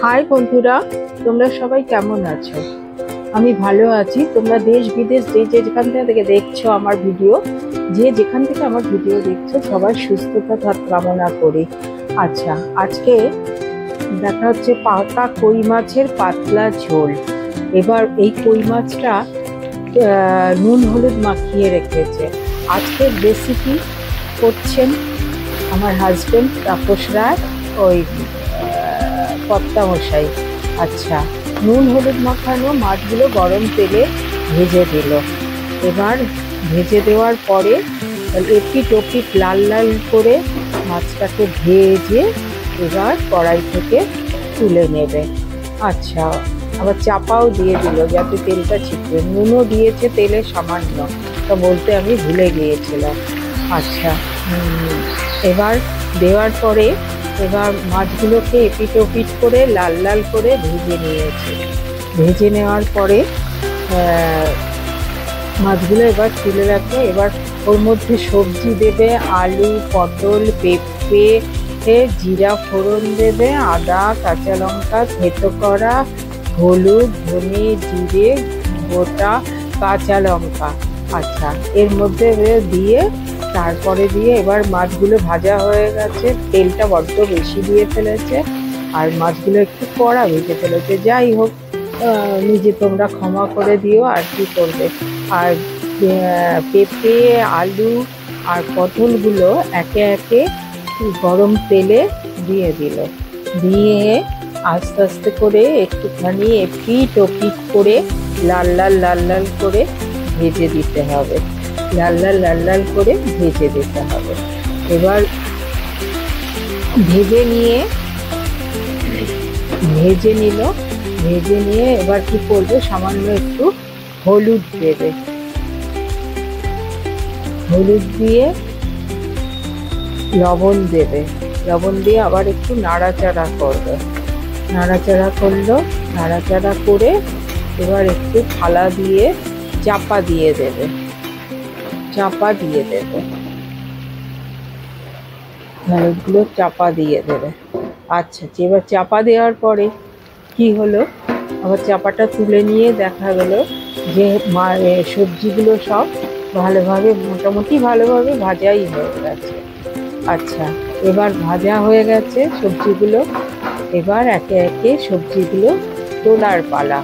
High বন্ধুরা, তোমরা সবাই কেমন আছো? আমি ভালো আছি। তোমরা দেশ বিদেশ যেখান থেকে দেখছো আমার ভিডিও, যেখান থেকে আমার ভিডিও দেখছো, সবার সুস্থতা কামনা করি। আচ্ছা, আজকে দেখা হচ্ছে পাকা কই মাছের পাতলা ঝোল। এবার এই কই মাছটা নুন হলুদ মাখিয়ে রেখেছে। আজকের রেসিপি করছেন আমার হাজবেন্ড তাপস রায়, ওই কর্তামশাই। আচ্ছা, নুন হলুদ মাখানো মাছগুলো গরম তেলে ভেজে দিল। এবার ভেজে দেওয়ার পরে এপিট ওপিট লাল লাল করে মাছটাকে ভেজে এবার কড়াই থেকে তুলে নেবে। আচ্ছা, আবার চাপাও দিয়ে দিল যাতে তেলটা ছিটবে। নুনও দিয়েছে তেলে সামান্য, তা বলতে আমি ভুলে গিয়েছিলাম। আচ্ছা, এবার দেওয়ার পরে এবার মাছগুলোকে এপিট ওপিট করে লাল লাল করে ভেজে নিয়েছে। ভেজে নেওয়ার পরে মাছগুলো এবার তুলে রাখবে। এবার ওর মধ্যে সবজি দেবে, আলু, পটল, পেঁপে, জিরা ফোড়ন দেবে, আদা, কাঁচা লঙ্কা থেতো করা, হলুদ, ধনে, জিরে, গোটা কাঁচা লঙ্কা। আচ্ছা, এর মধ্যে দিয়ে তারপরে দিয়ে এবার মাছগুলো ভাজা হয়ে গেছে। তেলটা বড্ড বেশি দিয়ে ফেলেছে আর মাছগুলো একটু কড়া ভেজে ফেলেছে। যাই হোক, নিজে তোমরা ক্ষমা করে দিও, আর কি করবে। আর পেঁপে, আলু আর পটলগুলো একে একে গরম তেলে দিয়ে দিল। দিয়ে আস্তে আস্তে করে একটুখানি এপিট ওপিট করে লাল লাল লাল লাল করে ভেজে দিতে হবে। লাল লাল লাল লাল করে ভেজে দিতে হবে। এবার ভেজে নিয়ে এবার কি করবে, সামান্য একটু হলুদ দেবে। হলুদ দিয়ে লবণ দেবে। লবণ দিয়ে আবার একটু নাড়াচাড়া করবে। নাড়াচাড়া করে এবার একটু থালা দিয়ে চাপা দিয়ে দেবে। হলুদগুলো চাপা দিয়ে দেবে। আচ্ছা, এবার চাপা দেওয়ার পরে কি হলো, আবার চাপাটা তুলে নিয়ে দেখা গেল যে সবজিগুলো সব মোটামুটি ভালোভাবে ভাজাই হয়ে গেছে। আচ্ছা, এবার ভাজা হয়ে গেছে সবজিগুলো। এবার একে একে সবজিগুলো তোলার পালা।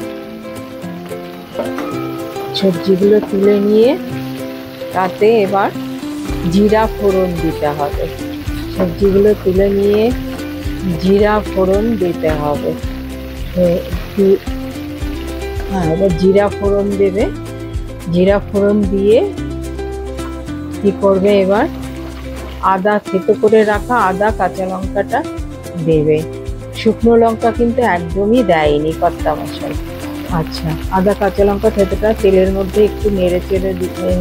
সবজিগুলো তুলে নিয়ে তাতে এবার জিরা ফোড়ন দিতে হবে। সবজিগুলো তুলে নিয়ে জিরা ফোড়ন দিতে হবে। এবার জিরা ফোড়ন দেবে। জিরা ফোড়ন দিয়ে কি করবে, এবার আদা থেতো করে রাখা আদা কাঁচা লঙ্কাটা দেবে। শুকনো লঙ্কা কিন্তু একদমই দেয়নি কর্তামশাই। আচ্ছা, আদা কাঁচা লঙ্কা থেতোটা তেলের মধ্যে একটু নেড়ে চেড়ে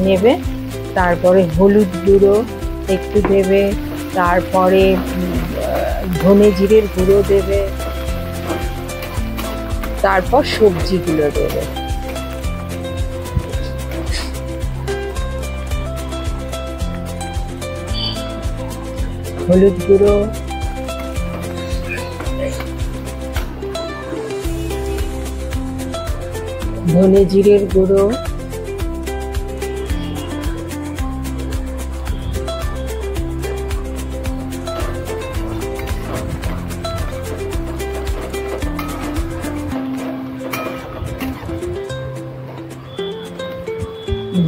নেবে। তারপরে হলুদ গুঁড়ো একটু দেবে, তারপরে ধনে জিরের গুঁড়ো দেবে, তারপর সবজিগুলো দেবে। হলুদ গুঁড়ো, ধনে জিরের গুঁড়ো,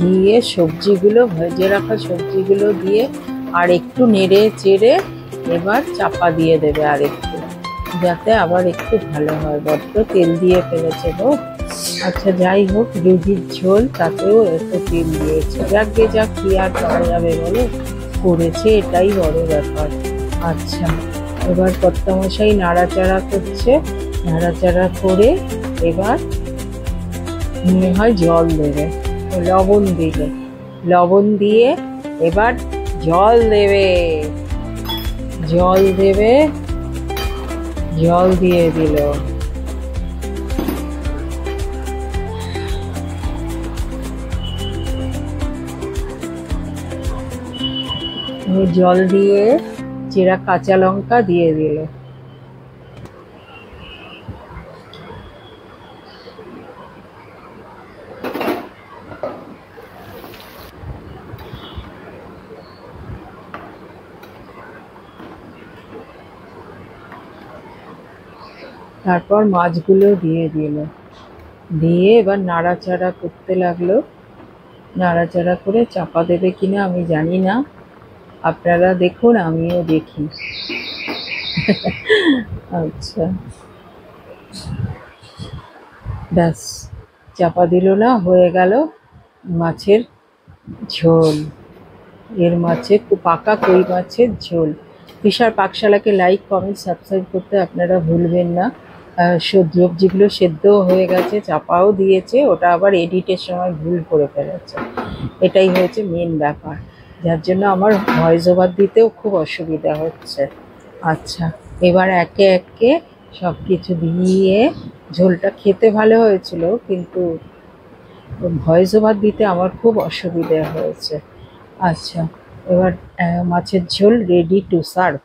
দিয়ে সবজিগুলো ভেজে রাখা সবজিগুলো দিয়ে আর একটু নেড়ে চেড়ে এবার চাপা দিয়ে দেবে আর একটু, যাতে আবার একটু ভালো হয়। বড্ড তেল দিয়ে ফেলেছে গো। আচ্ছা, যাই হোক, রুজির ঝোল, তাতেও একটু তেল দিয়েছে। যাক কি আর করা যাবে বলো, করেছে, এটাই বড় ব্যাপার। আচ্ছা, এবার কর্তামশাই নাড়াচাড়া করছে। নাড়াচাড়া করে এবার মনে হয় জল দেবে। লবণ দিয়ে এবার জল দেবে। জল দিয়ে দিল। জল দিয়ে চেরা কাঁচা লঙ্কা দিয়ে দিল। তারপর মাছগুলো দিয়ে দিল, দিয়ে এবার নাড়াচাড়া করতে লাগলো। নাড়াচাড়া করে চাপা দেবে কিনা আমি জানি না, আপনারা দেখুন আমিও দেখি। আচ্ছা, ব্যাস, চাপা দিল না, হয়ে গেল মাছের ঝোল। এর মাছে পাকা কই মাছের ঝোল। ফিশার পাকশালাকে লাইক, কমেন্ট, সাবস্ক্রাইব করতে আপনারা ভুলবেন না। সবজিগুলো সেদ্ধও হয়ে গেছে, চাপাও দিয়েছে, ওটা আবার এডিটের সময় ভুল করে ফেলেছে। এটাই হয়েছে মেন ব্যাপার, যার জন্য আমার ভয়েস ওভার দিতেও খুব অসুবিধা হচ্ছে। আচ্ছা, এবার একে একে সব কিছু দিয়ে, ঝোলটা খেতে ভালো হয়েছিল কিন্তু ভয়েস ওভার দিতে আমার খুব অসুবিধা হয়েছে। আচ্ছা, এবার মাছের ঝোল রেডি টু সার্ভ।